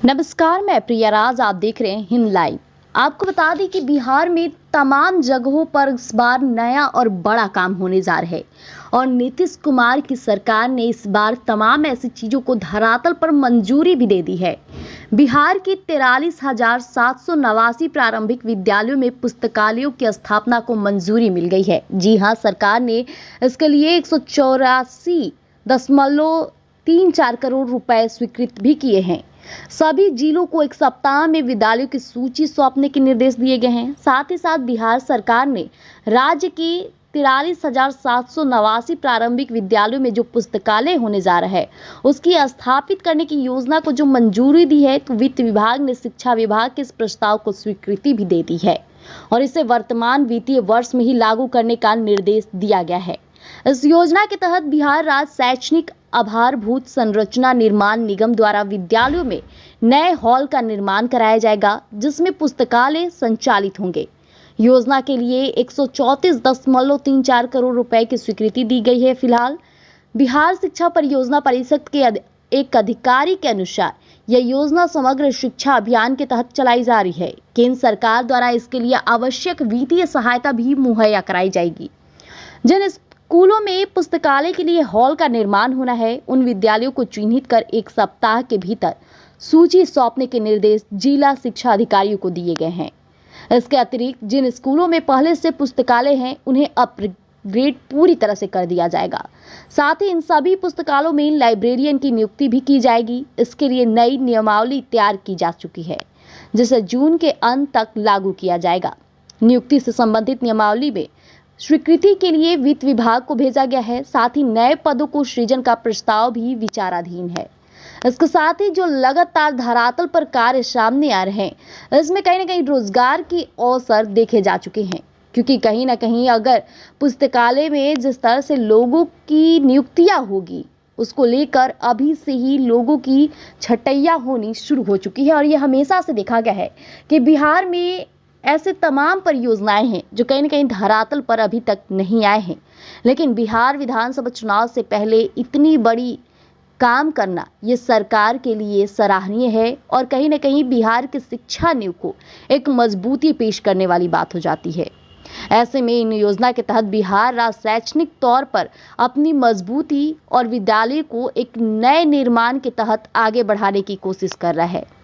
नमस्कार, मैं प्रिया राज। आप देख रहे हैं हिंद लाइव। आपको बता दें कि बिहार में तमाम जगहों पर इस बार नया और बड़ा काम होने जा रहा है और नीतीश कुमार की सरकार ने इस बार तमाम ऐसी चीजों को धरातल पर मंजूरी भी दे दी है। बिहार की 43,789 प्रारंभिक विद्यालयों में पुस्तकालयों की स्थापना को मंजूरी मिल गई है। जी हां, सरकार ने इसके लिए 184.34 करोड़ रुपए स्वीकृत भी किए हैं। सभी जिलों को एक सप्ताह में विद्यालयों की सूची सौंपने के निर्देश दिए गए हैं। साथ ही साथ बिहार सरकार ने राज्य की 43,789 प्रारंभिक विद्यालयों में जो पुस्तकालय होने जा रहा है उसकी स्थापित करने की योजना को जो मंजूरी दी है, तो वित्त विभाग ने शिक्षा विभाग के इस प्रस्ताव को स्वीकृति भी दे दी है और इसे वर्तमान वित्तीय वर्ष में ही लागू करने का निर्देश दिया गया है। इस योजना के तहत बिहार राज्य शैक्षणिक आधारभूत संरचना निर्माण निगम द्वारा विद्यालयों में नए हॉल का निर्माण कराया जाएगा, जिसमें पुस्तकालय संचालित होंगे। योजना के लिए 134.34 करोड़ रुपए की स्वीकृति दी गई है। फिलहाल बिहार शिक्षा परियोजना परिषद के एक अधिकारी के अनुसार यह योजना समग्र शिक्षा अभियान के तहत चलाई जा रही है। केंद्र सरकार द्वारा इसके लिए आवश्यक वित्तीय सहायता भी मुहैया कराई जाएगी। जिन स्कूलों में पुस्तकालय के लिए हॉल का निर्माण होना है, उन विद्यालयों को चिन्हित कर एक सप्ताह के भीतर सूची सौंपने के निर्देश जिला शिक्षा अधिकारियों को दिए गए हैं। इसके अतिरिक्त जिन स्कूलों में पहले से पुस्तकालय हैं, उन्हें अपग्रेड पूरी तरह से कर दिया जाएगा। साथ ही इन सभी पुस्तकालयों में लाइब्रेरियन की नियुक्ति भी की जाएगी। इसके लिए नई नियमावली तैयार की जा चुकी है, जिसे जून के अंत तक लागू किया जाएगा। नियुक्ति से संबंधित नियमावली में स्वीकृति के लिए वित्त विभाग को भेजा गया है। साथ ही नए पदों को सृजन का प्रस्ताव भी विचाराधीन है। इसके साथ ही जो लगातार धरातल पर कार्य सामने आ रहे हैं, इसमें कहीं ना कहीं रोजगार की अवसर देखे जा चुके हैं, क्योंकि कहीं ना कहीं अगर पुस्तकालय में जिस तरह से लोगों की नियुक्तियां होगी, उसको लेकर अभी से ही लोगों की छटैया होनी शुरू हो चुकी है। और ये हमेशा से देखा गया है कि बिहार में ऐसे तमाम परियोजनाएं हैं जो कहीं ना कहीं धरातल पर अभी तक नहीं आए हैं, लेकिन बिहार विधानसभा चुनाव से पहले इतनी बड़ी काम करना ये सरकार के लिए सराहनीय है और कहीं ना कहीं बिहार की शिक्षा नींव को एक मजबूती पेश करने वाली बात हो जाती है। ऐसे में इन योजना के तहत बिहार राज्य शैक्षणिक तौर पर अपनी मजबूती और विद्यालय को एक नए निर्माण के तहत आगे बढ़ाने की कोशिश कर रहा है।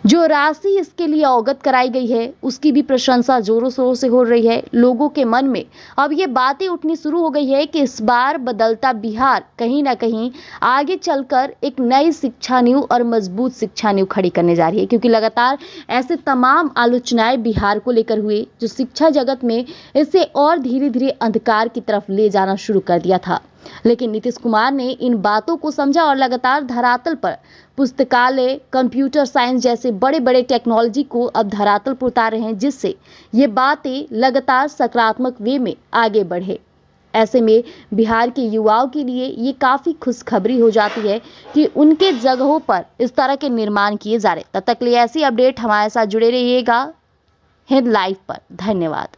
जो राशि इसके लिए अवगत कराई गई है, उसकी भी प्रशंसा जोरों शोरों से हो रही है। लोगों के मन में अब ये बातें उठनी शुरू हो गई है कि इस बार बदलता बिहार कहीं ना कहीं आगे चलकर एक नई शिक्षा नींव और मजबूत शिक्षा नींव खड़ी करने जा रही है, क्योंकि लगातार ऐसे तमाम आलोचनाएं बिहार को लेकर हुए जो शिक्षा जगत में इसे और धीरे धीरे अंधकार की तरफ ले जाना शुरू कर दिया था। लेकिन नीतीश कुमार ने इन बातों को समझा और लगातार धरातल पर पुस्तकालय, कंप्यूटर साइंस जैसे बड़े बड़े टेक्नोलॉजी को अब धरातल पर उतार रहे हैं, जिससे ये बातें लगातार सकारात्मक वे में आगे बढ़े। ऐसे में बिहार के युवाओं के लिए ये काफी खुशखबरी हो जाती है कि उनके जगहों पर इस तरह के निर्माण किए जा रहे। तब तक लिए ऐसी अपडेट हमारे साथ जुड़े रहिएगा हिंद लाइव पर। धन्यवाद।